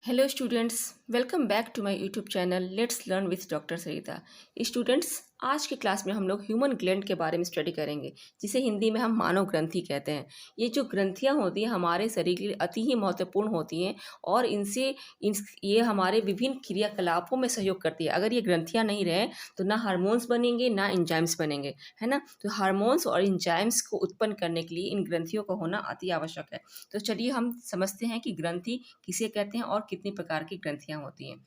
Hello students, welcome back to my YouTube channel let's learn with doctor Sarita. Students, आज की class में हम लोग ह्यूमन ग्लैंड के बारे में स्टडी करेंगे, जिसे हिंदी में हम मानव ग्रंथि कहते हैं। ये जो ग्रंथियाँ होती हैं हमारे शरीर के लिए अति ही महत्वपूर्ण होती हैं और ये हमारे विभिन्न क्रियाकलापों में सहयोग करती है। अगर ये ग्रंथियाँ नहीं रहें तो ना हार्मोन्स बनेंगे ना एंजाइम्स बनेंगे, है ना। तो हार्मोन्स और एंजाइम्स को उत्पन्न करने के लिए इन ग्रंथियों का होना अति आवश्यक है। तो चलिए हम समझते हैं कि ग्रंथि किसे कहते हैं और कितनी प्रकार की ग्रंथियां होती हैं।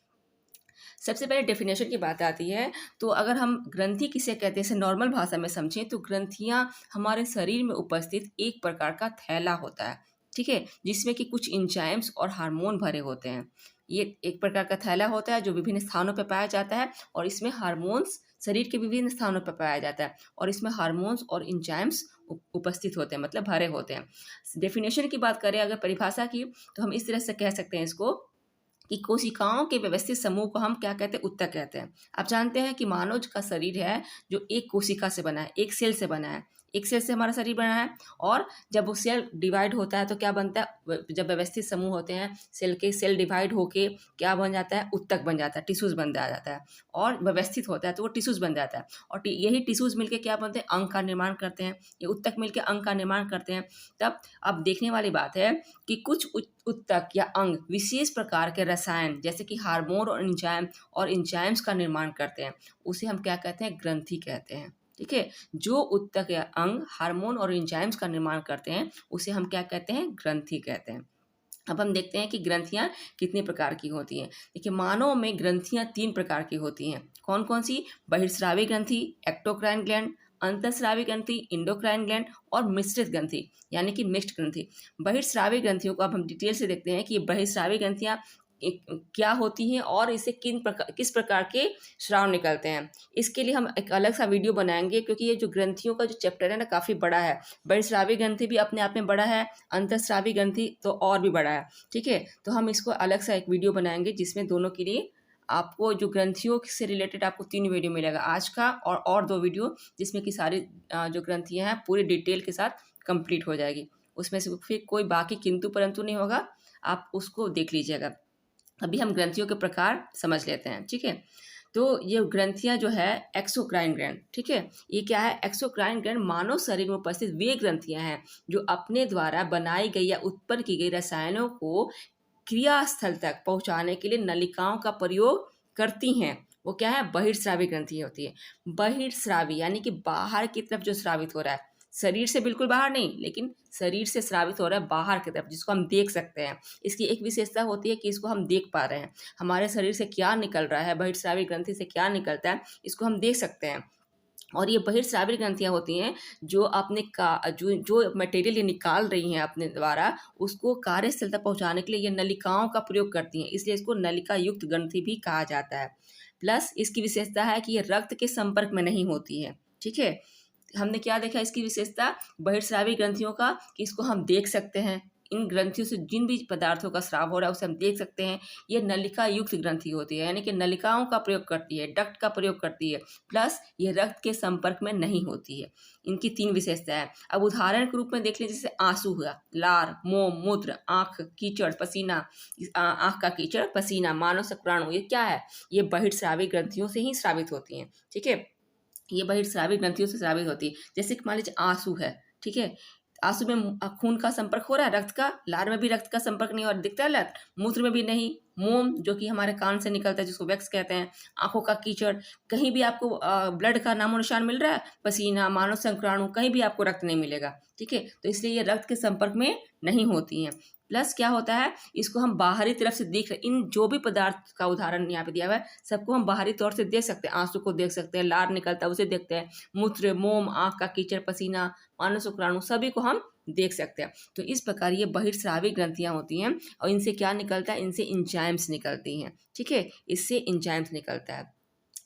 सबसे पहले डेफिनेशन की बात आती है, तो अगर हम ग्रंथि किसे कहते हैं इसे नॉर्मल भाषा में समझें तो ग्रंथियां हमारे शरीर में उपस्थित एक प्रकार का थैला होता है, ठीक है, जिसमें कि कुछ इंजाइम्स और हार्मोन भरे होते हैं। ये एक प्रकार का थैला होता है जो विभिन्न स्थानों पर पाया जाता है और इसमें हार्मोन्स शरीर के विभिन्न स्थानों पर पाया जाता है और इसमें हार्मोन्स और इंजाइम्स उपस्थित होते हैं, मतलब भरे होते हैं। डेफिनेशन की बात करें अगर परिभाषा की, तो हम इस तरह से कह सकते हैं इसको कि कोशिकाओं के व्यवस्थित समूह को हम क्या कहते हैं, ऊतक कहते हैं। आप जानते हैं कि मानव का शरीर है जो एक कोशिका से बना है, एक सेल से बना है। एक सेल से हमारा शरीर बना है और जब वो सेल डिवाइड होता है तो क्या बनता है, जब व्यवस्थित समूह होते हैं सेल डिवाइड होके क्या बन जाता है, ऊतक बन जाता है, टिश्यूज बन जाता है। और व्यवस्थित होता है तो वो टिश्यूज बन जाता है और यही टिश्यूज मिलके क्या बनते हैं, अंग का निर्माण करते हैं। ये ऊतक मिलकर अंग का निर्माण करते हैं। तब अब देखने वाली बात है कि कुछ ऊतक या अंग विशेष प्रकार के रसायन जैसे कि हार्मोन और एंजाइम्स का निर्माण करते हैं, उसे हम क्या कहते हैं, ग्रंथि कहते हैं। ठीक है, जो ऊतक या अंग हार्मोन और एंजाइम्स का निर्माण करते हैं उसे हम क्या कहते हैं, ग्रंथि कहते हैं। अब हम देखते हैं कि ग्रंथियां कितने प्रकार की होती हैं। देखिए, मानव में ग्रंथियां 3 प्रकार की होती हैं। कौन कौन सी? बहिर्स्रावी ग्रंथि, एक्टोक्राइन ग्लैंड, अंतःस्रावी ग्रंथि, इंडोक्राइन ग्लैंड और मिश्रित ग्रंथि यानी कि मिक्स्ड ग्रंथि। बहिर्स्रावी ग्रंथियों को अब हम डिटेल से देखते हैं कि बहिर्स्रावी ग्रंथियां क्या होती हैं और इसे किस प्रकार के स्राव निकलते हैं। इसके लिए हम एक अलग सा वीडियो बनाएंगे क्योंकि ये जो ग्रंथियों का जो चैप्टर है ना काफ़ी बड़ा है। बहिर्स्रावी ग्रंथि भी अपने आप में बड़ा है, अंतःस्रावी ग्रंथि तो और भी बड़ा है। ठीक है, तो हम इसको अलग सा एक वीडियो बनाएंगे जिसमें दोनों के लिए आपको जो ग्रंथियों से रिलेटेड आपको 3 वीडियो मिलेगा, आज का और 2 वीडियो जिसमें कि सारी जो ग्रंथियां हैं पूरी डिटेल के साथ कंप्लीट हो जाएगी। उसमें से फिर कोई बाकी किंतु परंतु नहीं होगा, आप उसको देख लीजिएगा। अभी हम ग्रंथियों के प्रकार समझ लेते हैं। ठीक है, तो ये ग्रंथियां जो है एक्सोक्राइन ग्लैंड, ठीक है, ये क्या है, एक्सोक्राइन ग्लैंड मानव शरीर में उपस्थित वे ग्रंथियां हैं जो अपने द्वारा बनाई गई या उत्पन्न की गई रसायनों को क्रियास्थल तक पहुंचाने के लिए नलिकाओं का प्रयोग करती हैं। वो क्या है, बहिर्स्रावी ग्रंथि होती है। बहिर्स्रावी यानी कि बाहर की तरफ जो स्रावित हो रहा है, शरीर से बिल्कुल बाहर नहीं, लेकिन शरीर से स्रावित हो रहा है बाहर की तरफ, जिसको हम देख सकते हैं। इसकी एक विशेषता होती है कि इसको हम देख पा रहे हैं, हमारे शरीर से क्या निकल रहा है, बहिर्स्रावी ग्रंथि से क्या निकलता है, इसको हम देख सकते हैं। और ये बहिर्स्रावी ग्रंथियां होती हैं जो अपने का जो मटेरियल ये निकाल रही हैं अपने द्वारा, उसको कार्यस्थल तक पहुंचाने के लिए ये नलिकाओं का प्रयोग करती हैं, इसलिए इसको नलिका युक्त ग्रंथि भी कहा जाता है। प्लस इसकी विशेषता है कि ये रक्त के संपर्क में नहीं होती है। ठीक है, हमने क्या देखा इसकी विशेषता बहिर्स्रावी ग्रंथियों का, कि इसको हम देख सकते हैं, इन ग्रंथियों से जिन भी पदार्थों का स्राव हो रहा है उसे हम देख सकते हैं। ये नलिका युक्त ग्रंथि होती है यानी कि नलिकाओं का प्रयोग करती है, डक्ट का प्रयोग करती है, प्लस ये रक्त के संपर्क में नहीं होती है। इनकी 3 विशेषता है। अब उदाहरण के रूप में देख लीजिए, जैसे आंसू हुआ, लार, मोम, मूत्र, आंख, कीचड़, पसीना, आंख का कीचड़, पसीना, मानव शुक्राणु, ये क्या है, ये बहिर्स्रावी ग्रंथियों से ही स्रावित होती हैं। ठीक है, ये बहिर्स्रावी ग्रंथियों से स्रावित होती है। जैसे कि मान लीजिए आंसू है, ठीक है, आंसू में खून का संपर्क हो रहा है, रक्त का, लार में भी रक्त का संपर्क नहीं हो रहा, दिखता है रक्त, मूत्र में भी नहीं, मोम जो कि हमारे कान से निकलता है जिसको वैक्स कहते हैं, आंखों का कीचड़, कहीं भी आपको ब्लड का नामो निशान मिल रहा है, पसीना, मानव शुक्राणु, कहीं भी आपको रक्त नहीं मिलेगा। ठीक है, तो इसलिए ये रक्त के संपर्क में नहीं होती हैं। प्लस क्या होता है, इसको हम बाहरी तरफ से देख रहे, इन जो भी पदार्थ का उदाहरण यहाँ पे दिया हुआ है सबको हम बाहरी तौर से देख सकते हैं। आंसू को देख सकते हैं, लार निकलता है उसे देखते हैं, मूत्र, मोम, आंख का कीचड़, पसीना, मानव शुक्राणु, सभी को हम देख सकते हैं। तो इस प्रकार ये बहिर्स्रावी ग्रंथियां होती हैं और इनसे क्या निकलता है, इनसे एंजाइम्स निकलती हैं। ठीक है, इससे एंजाइम्स निकलता है।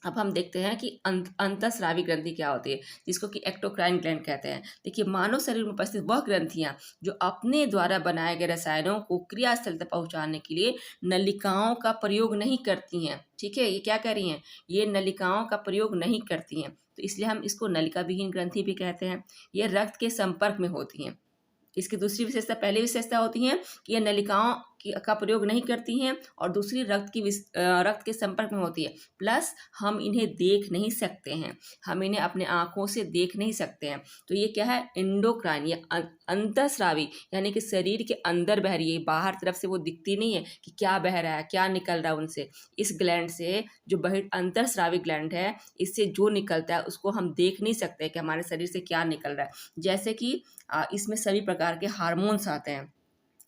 अब हम देखते हैं कि अंतःस्रावी ग्रंथि क्या होती है, जिसको कि एक्टोक्राइन ग्लैंड कहते हैं। देखिए, मानव शरीर में उपस्थित वह ग्रंथियां जो अपने द्वारा बनाए गए रसायनों को क्रियास्थल तक पहुंचाने के लिए नलिकाओं का प्रयोग नहीं करती हैं। ठीक है, ये क्या कह रही हैं, ये नलिकाओं का प्रयोग नहीं करती हैं, तो इसलिए हम इसको नलिका विहीन ग्रंथि भी कहते हैं। ये रक्त के संपर्क में होती हैं। इसकी दूसरी विशेषता, पहली विशेषता होती है कि ये नलिकाओं का प्रयोग नहीं करती हैं, और दूसरी रक्त के संपर्क में होती है, प्लस हम इन्हें देख नहीं सकते हैं, हम इन्हें अपने आँखों से देख नहीं सकते हैं। तो ये क्या है, एंडोक्राइन, ये अंतःस्रावी, यानी कि शरीर के अंदर बह रही है, बाहर तरफ से वो दिखती नहीं है कि क्या बह रहा है, क्या निकल रहा है उनसे। इस ग्लैंड से, जो अंतःस्रावी ग्लैंड है, इससे जो निकलता है उसको हम देख नहीं सकते कि हमारे शरीर से क्या निकल रहा है। जैसे कि इसमें सभी प्रकार के हार्मोन्स आते हैं।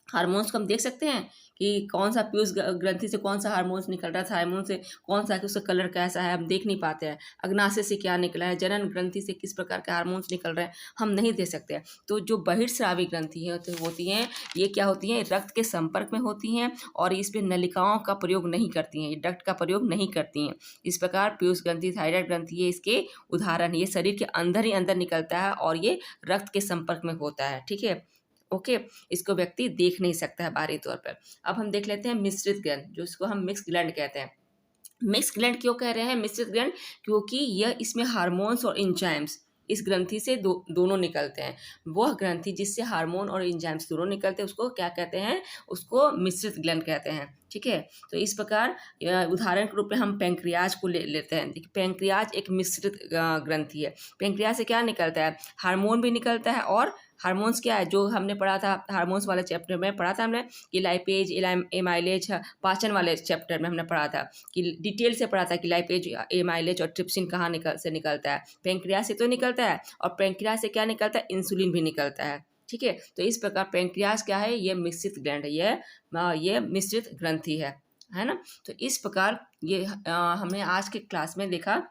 हार्मोन्स को हम देख सकते हैं कि कौन सा पीयूष ग्रंथि से कौन सा हार्मोन्स निकल रहा है, थायराइड से कौन सा, कि उसका कलर कैसा है, हम देख नहीं पाते हैं। अग्नाशय से क्या निकला है, जनन ग्रंथि से किस प्रकार के हार्मोन्स निकल रहे हैं, हम नहीं देख सकते हैं। तो जो बहिर्स्रावी ग्रंथि होती हैं, ये क्या होती हैं, रक्त के संपर्क में होती हैं और इस पर नलिकाओं का प्रयोग नहीं करती हैं, ये डक्ट का प्रयोग नहीं करती हैं। इस प्रकार पीयूष ग्रंथि, थायराइड ग्रंथि, ये इसके उदाहरण, ये शरीर के अंदर ही अंदर निकलता है और ये रक्त के संपर्क में होता है। ठीक है, ओके, इसको व्यक्ति देख नहीं सकता है बाहरी तौर पर। अब हम देख लेते हैं मिश्रित ग्लैंड, जो इसको हम मिक्स ग्लैंड कहते हैं। मिक्स ग्लैंड क्यों कह रहे हैं मिश्रित ग्लैंड, क्योंकि यह इसमें हार्मोन्स और एंजाइम्स इस ग्रंथि से दोनों निकलते हैं। वह ग्रंथि जिससे हार्मोन और एंजाइम्स दोनों निकलते हैं उसको क्या कहते हैं, उसको मिश्रित ग्लैंड कहते हैं। ठीक है, तो इस प्रकार उदाहरण के रूप में हम पैंक्रियाज को लेते हैं। देखिए, पैंक्रियाज एक मिश्रित ग्रंथि है। पैंक्रियाज से क्या निकलता है, हार्मोन भी निकलता है, और हार्मोन्स क्या है, जो हमने पढ़ा था हार्मोन्स वाले चैप्टर में पढ़ा था हमने कि लाइपेज, एमाइलेज, पाचन वाले चैप्टर में हमने पढ़ा था कि डिटेल से पढ़ा था कि लाइपेज, एमाइलेज और ट्रिप्सिन कहाँ निकलता है, पैंक्रियाज से तो निकलता है, और पैंक्रियाज से क्या निकलता है, इंसुलिन भी निकलता है। ठीक है, तो इस प्रकार पैंक्रियाज क्या है, ये मिश्रित ग्लैंड है, ये मिश्रित ग्रंथि है ना। तो इस प्रकार ये हमने आज के क्लास में देखा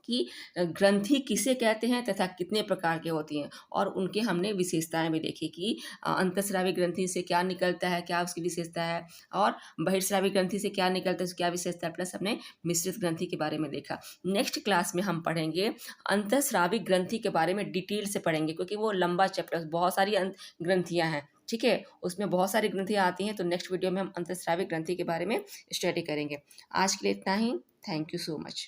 कि ग्रंथि किसे कहते हैं तथा कितने प्रकार के होती हैं, और उनके हमने विशेषताएं भी देखी कि अंतःस्रावी ग्रंथि से क्या निकलता है, क्या उसकी विशेषता है, और बहिर्स्रावी ग्रंथि से क्या निकलता है, उसकी क्या विशेषता है, प्लस हमने मिश्रित ग्रंथि के बारे में देखा। नेक्स्ट क्लास में हम पढ़ेंगे अंतःस्रावी ग्रंथि के बारे में, डिटेल से पढ़ेंगे, क्योंकि वो लंबा चैप्टर, बहुत सारी ग्रंथियाँ हैं। ठीक है, उसमें बहुत सारी ग्रंथियाँ आती हैं, तो नेक्स्ट वीडियो में हम अंतःस्रावी ग्रंथि के बारे में स्टडी करेंगे। आज के लिए इतना ही। Thank you so much.